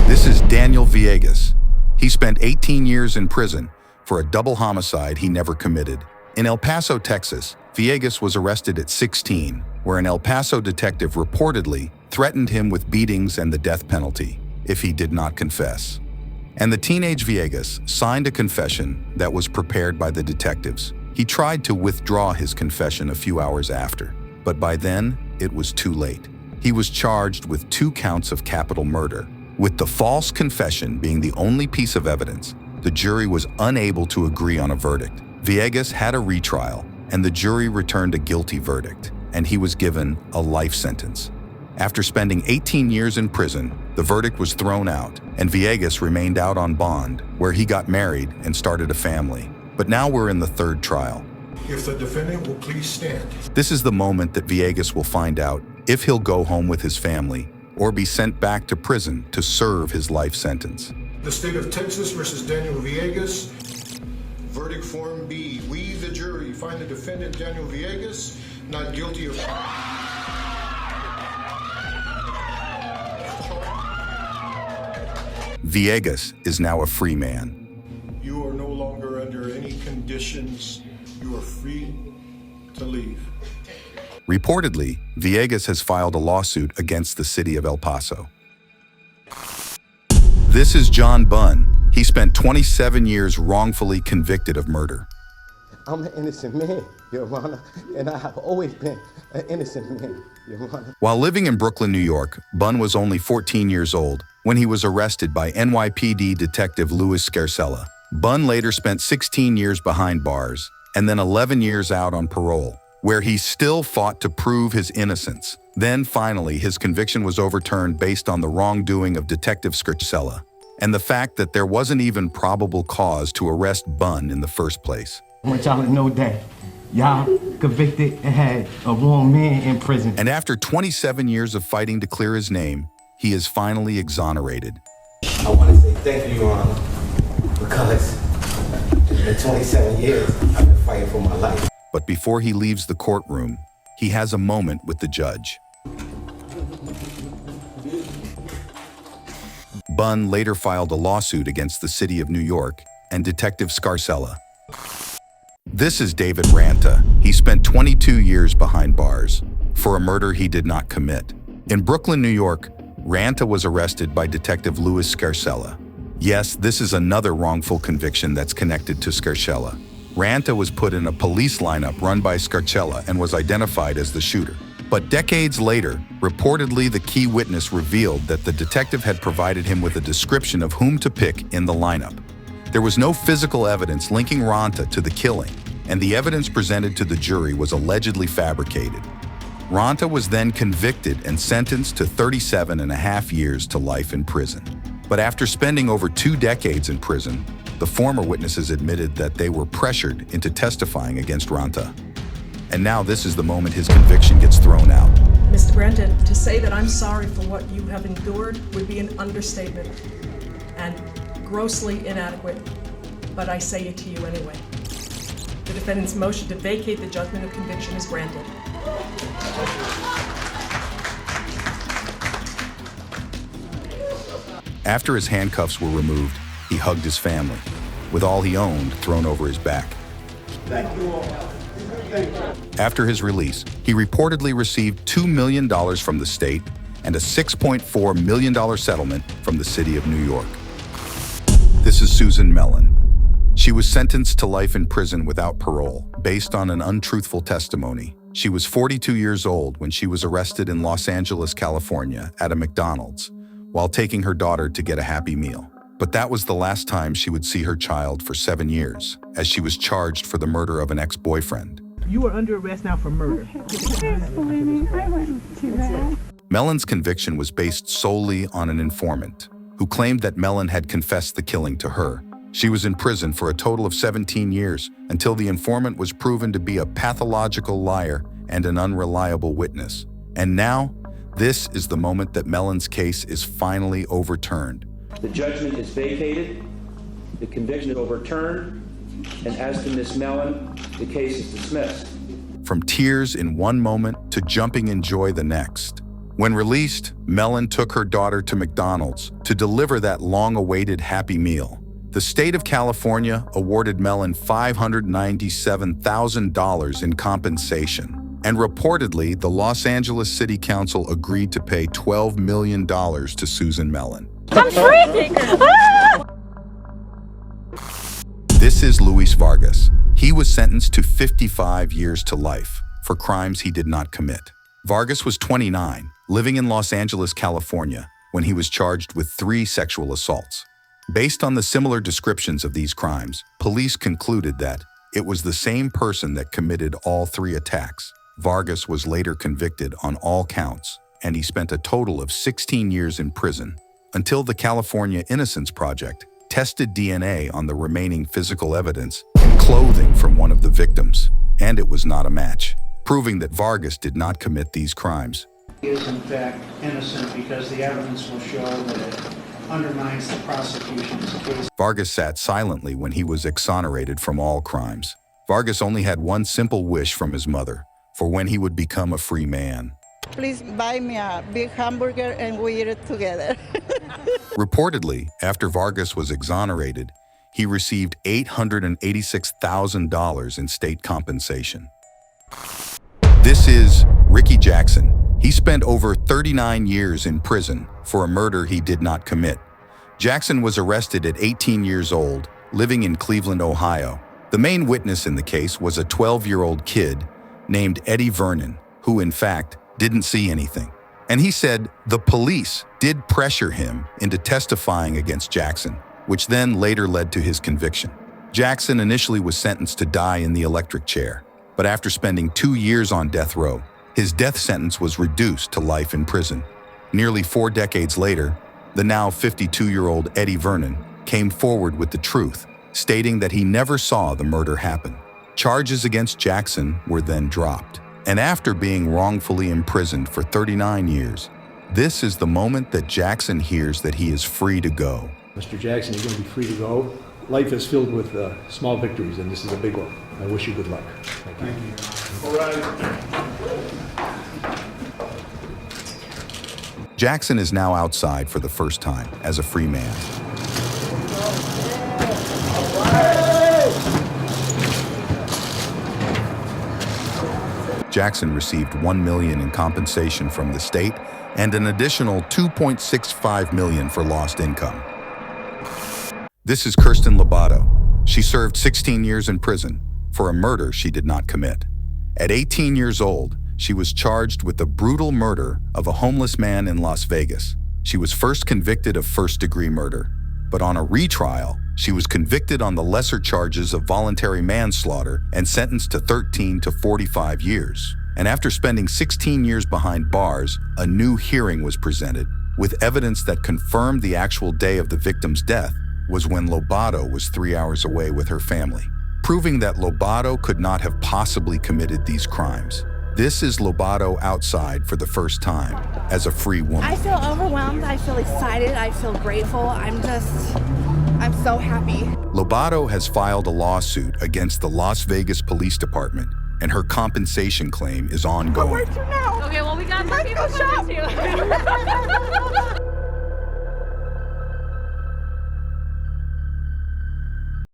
This is Daniel Viagas. He spent 18 years in prison for a double homicide he never committed. In El Paso, Texas, Viagas was arrested at 16, where an El Paso detective reportedly threatened him with beatings and the death penalty if he did not confess. And the teenage Viagas signed a confession that was prepared by the detectives. He tried to withdraw his confession a few hours after, but by then, it was too late. He was charged with 2 counts of capital murder. With the false confession being the only piece of evidence, the jury was unable to agree on a verdict. Viagas had a retrial, and the jury returned a guilty verdict, and he was given a life sentence. After spending 18 years in prison, the verdict was thrown out, and Viagas remained out on bond, where he got married and started a family. But now we're in the 3rd trial. If the defendant will please stand. This is the moment that Viagas will find out if he'll go home with his family or be sent back to prison to serve his life sentence. The state of Texas versus Daniel Viagas. Verdict form B. We, the jury, find the defendant Daniel Viagas not guilty of... Viagas is now a free man. You are no longer under any conditions. You are free to leave. Reportedly, Viagas has filed a lawsuit against the city of El Paso. This is John Bunn. He spent 27 years wrongfully convicted of murder. I'm an innocent man, Your Honor, and I have always been an innocent man, Your Honor. While living in Brooklyn, New York, Bunn was only 14 years old when he was arrested by NYPD Detective Louis Scarcella. Bunn later spent 16 years behind bars and then 11 years out on parole, where he still fought to prove his innocence. Then finally, his conviction was overturned based on the wrongdoing of Detective Scarcella and the fact that there wasn't even probable cause to arrest Bunn in the first place. I want y'all to know that y'all convicted and had a wrong man in prison. And after 27 years of fighting to clear his name, he is finally exonerated. I want to say thank you, Your Honor, because it's been 27 years I've been fighting for my life. But before he leaves the courtroom, he has a moment with the judge. Bunn later filed a lawsuit against the city of New York and Detective Scarcella. This is David Ranta. He spent 22 years behind bars for a murder he did not commit. In Brooklyn, New York, Ranta was arrested by Detective Louis Scarcella. Yes, this is another wrongful conviction that's connected to Scarcella. Ranta was put in a police lineup run by Scarcella and was identified as the shooter. But decades later, reportedly the key witness revealed that the detective had provided him with a description of whom to pick in the lineup. There was no physical evidence linking Ranta to the killing, and the evidence presented to the jury was allegedly fabricated. Ranta was then convicted and sentenced to 37.5 years to life in prison. But after spending over 2 decades in prison, the former witnesses admitted that they were pressured into testifying against Ranta. And now this is the moment his conviction gets thrown out. Mr. Brendan, to say that I'm sorry for what you have endured would be an understatement and grossly inadequate, but I say it to you anyway. The defendant's motion to vacate the judgment of conviction is granted. After his handcuffs were removed, he hugged his family, with all he owned thrown over his back. Thank you all. Thank you. After his release, he reportedly received $2 million from the state and a $6.4 million settlement from the city of New York. This is Susan Mellen. She was sentenced to life in prison without parole, based on an untruthful testimony. She was 42 years old when she was arrested in Los Angeles, California, at a McDonald's, while taking her daughter to get a Happy Meal. But that was the last time she would see her child for 7 years, as she was charged for the murder of an ex-boyfriend. You are under arrest now for murder. Mellen's conviction was based solely on an informant, who claimed that Mellen had confessed the killing to her. She was in prison for a total of 17 years until the informant was proven to be a pathological liar and an unreliable witness. And now, this is the moment that Mellen's case is finally overturned. The judgment is vacated, the conviction is overturned, and as to Ms. Mellen, the case is dismissed. From tears in one moment to jumping in joy the next, When released, Mellen took her daughter to McDonald's to deliver that long-awaited Happy Meal. The state of California awarded Mellen $597,000 in compensation, and reportedly, the Los Angeles City Council agreed to pay $12 million to Susan Mellen. I'm freezing! This is Luis Vargas. He was sentenced to 55 years to life for crimes he did not commit. Vargas was 29, living in Los Angeles, California, when he was charged with 3 sexual assaults. Based on the similar descriptions of these crimes, police concluded that it was the same person that committed all 3 attacks. Vargas was later convicted on all counts, and he spent a total of 16 years in prison until the California Innocence Project tested DNA on the remaining physical evidence and clothing from one of the victims, and it was not a match, proving that Vargas did not commit these crimes. He is in fact innocent because the evidence will show that it undermines the prosecution's case. Vargas sat silently when he was exonerated from all crimes. Vargas only had one simple wish from his mother, for when he would become a free man. Please buy me a big hamburger and we eat it together. Reportedly, after Vargas was exonerated, he received $886,000 in state compensation. This is Ricky Jackson. He spent over 39 years in prison for a murder he did not commit. Jackson was arrested at 18 years old, living in Cleveland, Ohio. The main witness in the case was a 12-year-old kid named Eddie Vernon, who in fact didn't see anything. And he said the police did pressure him into testifying against Jackson, which then later led to his conviction. Jackson initially was sentenced to die in the electric chair, but after spending 2 years on death row, his death sentence was reduced to life in prison. Nearly 4 decades later, the now 52-year-old Eddie Vernon came forward with the truth, stating that he never saw the murder happen. Charges against Jackson were then dropped. And after being wrongfully imprisoned for 39 years, this is the moment that Jackson hears that he is free to go. Mr. Jackson, you're going to be free to go. Life is filled with small victories, and this is a big one. I wish you good luck. Thank you. All right. Jackson is now outside for the first time as a free man. Jackson received $1 million in compensation from the state and an additional $2.65 million for lost income. This is Kirsten Lobato. She served 16 years in prison for a murder she did not commit. At 18 years old, she was charged with the brutal murder of a homeless man in Las Vegas. She was first convicted of first-degree murder, but on a retrial, she was convicted on the lesser charges of voluntary manslaughter and sentenced to 13 to 45 years. And after spending 16 years behind bars, a new hearing was presented with evidence that confirmed the actual day of the victim's death was when Lobato was 3 hours away with her family, proving that Lobato could not have possibly committed these crimes. This is Lobato outside for the first time as a free woman. I feel overwhelmed, I feel excited, I feel grateful, I'm so happy. Lobato has filed a lawsuit against the Las Vegas Police Department, and her compensation claim is ongoing. Okay, well, we got more people coming too.